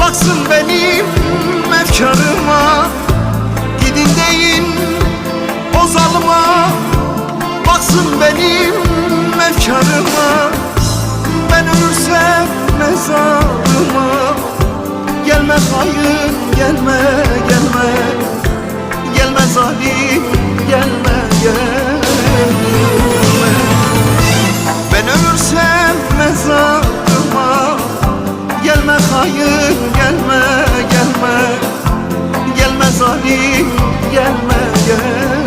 baksın benim efkarıma. Gidin deyin o zalıma, baksın benim efkarıma. Ben ölürsem mezarıma, gelme hayır gelme gelme, gelme zalim gelme gelme. Ben ölürsem mezarıma, gelme hayır gelme gelme, gelme zalim gelme gelme.